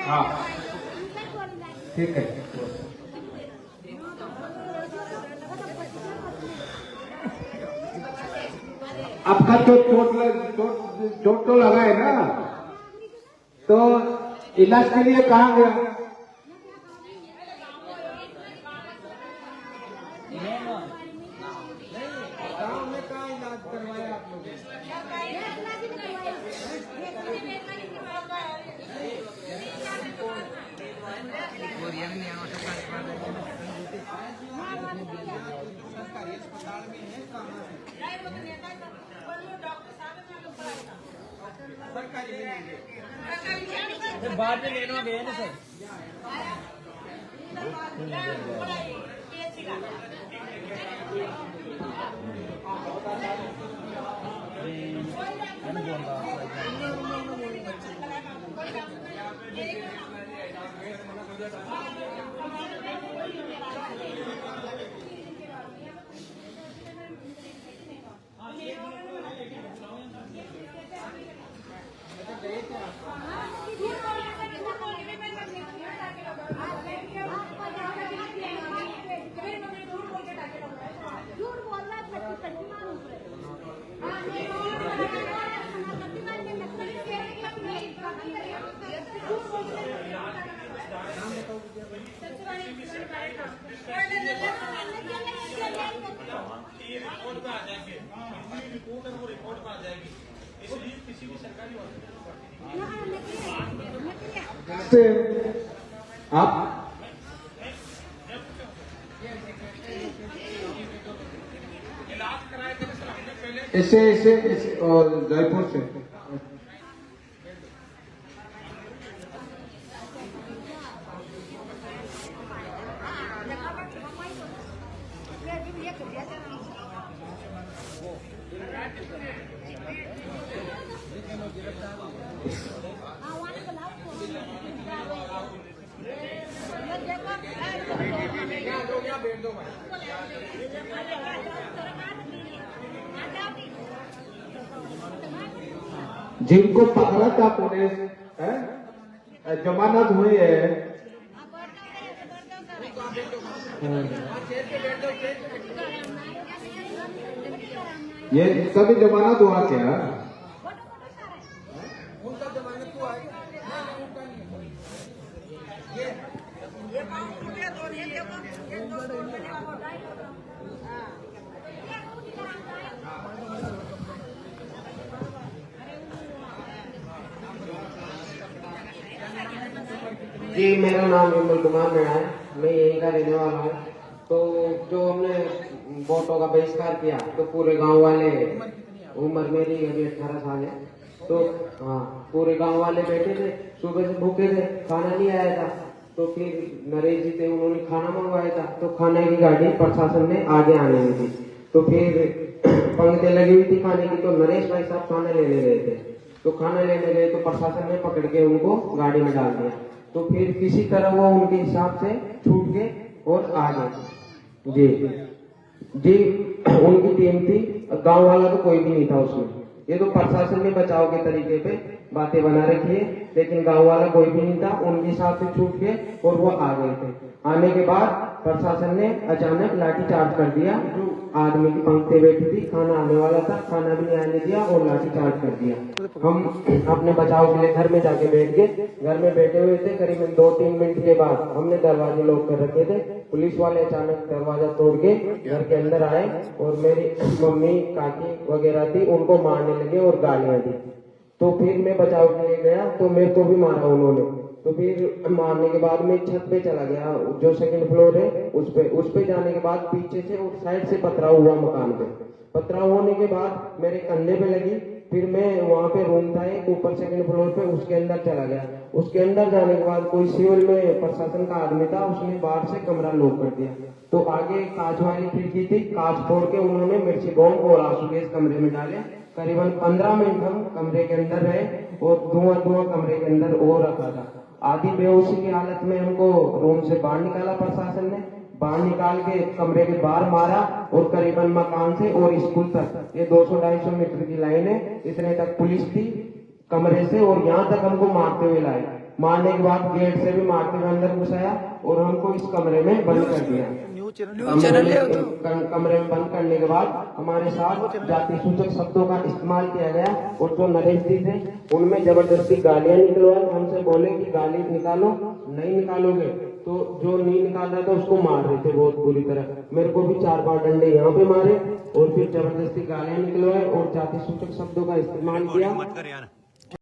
हाँ ठीक है। आपका तो चोट तो लगा है ना, तो इलाज के लिए कहाँ गया? गाँव में कहाँ इलाज करवाया आप लोग? सरकारी अस्पताल में है, सरकारी बाद में लेना गया ना सर। आप ऐसे और जयपुर से जिनको पकड़ा था पुलिस जमानत हुई है। ये सभी जमानत हुआ क्या? उनका जमानत हुआ है। जी मेरा नाम विमल कुमार मीणा है, मैं यहीं का रहने वाला हूँ। तो जो हमने वोटों का बहिष्कार किया तो पूरे गांव वाले, उम्र मेरी अभी 18 साल है, तो हाँ पूरे गांव वाले बैठे थे, सुबह से भूखे थे, खाना नहीं आया था। तो फिर नरेश जी थे, उन्होंने खाना मंगवाया था, तो खाने की गाड़ी प्रशासन ने आगे आने दी थी। तो फिर पंक्ति लगी हुई थी खाने की, तो नरेश भाई साहब खाना लेने गए थे, तो खाना लेने गए तो प्रशासन ने पकड़ के उनको गाड़ी में डाल दिया। तो फिर किसी तरह वो उनके हिसाब से छूट गए और आ गए। जी जी उनकी टीम थी, गांव वाला तो कोई भी नहीं था उसमें। ये तो प्रशासन ने बचाव के तरीके पे बातें बना रखी है, लेकिन गांव वाला कोई भी नहीं था, उनके हिसाब से छूट गए और वो आ गए थे। आने के बाद प्रशासन ने अचानक लाठी चार्ज कर दिया। जो आदमी की पंक्ति बैठी थी, खाना आने वाला था, खाना भी नहीं आने दिया और लाठी चार्ज कर दिया। हम अपने बचाव के लिए घर में जाके बैठ गए। घर में बैठे हुए थे, करीबन 2-3 मिनट के बाद हमने दरवाजे लॉक कर रखे थे। पुलिस वाले अचानक दरवाजा तोड़ के घर के अंदर आए और मेरी मम्मी काकी वगैरह थी, उनको मारने लगे और गालियां दी। तो फिर मैं बचाव के लिए गया तो मेरे को भी मारा उन्होंने। तो फिर मारने के बाद मैं छत पे चला गया, जो सेकंड फ्लोर है उस पे जाने के बाद पीछे से और साइड से पथराव हुआ मकान पे। पथराव होने के बाद मेरे कंधे पे लगी। फिर मैं वहाँ पे रूम था एक ऊपर सेकंड फ्लोर पे, उसके अंदर चला गया। उसके अंदर जाने के बाद कोई सिविल में प्रशासन का आदमी था, उसने बाहर से कमरा लॉक कर दिया। तो आगे कांच वाली खिड़की थी, कांच फोड़ के उन्होंने मिर्ची बॉम्ब और आंसू गैस कमरे में डाले। करीबन 15 मिनट हम कमरे के अंदर रहे और धुआं कमरे के अंदर और रखा था। आधी बेहोशी की हालत में हमको रूम से बाहर निकाला प्रशासन ने। बाहर निकाल के कमरे के बाहर मारा और करीबन मकान से और स्कूल तक ये 200-250 मीटर की लाइन है, इतने तक पुलिस थी कमरे से, और यहाँ तक हमको मारते हुए लाए। मारने के बाद गेट से भी मारते हुए अंदर घुसाया और हमको इस कमरे में बंद कर दिया। कमरे में बंद करने के बाद हमारे साथ जाति सूचक शब्दों का इस्तेमाल किया गया और जो नरेश जी थे उनमें जबरदस्ती गालियां निकलवाई। हमसे बोले कि गाली निकालो, नहीं निकालोगे तो जो नहीं निकाल रहा था उसको मार रहे थे बहुत बुरी तरह। मेरे को भी 4-5 डंडे यहाँ पे मारे और फिर जबरदस्ती गालियां निकलवाए और जाति सूचक शब्दों का इस्तेमाल किया।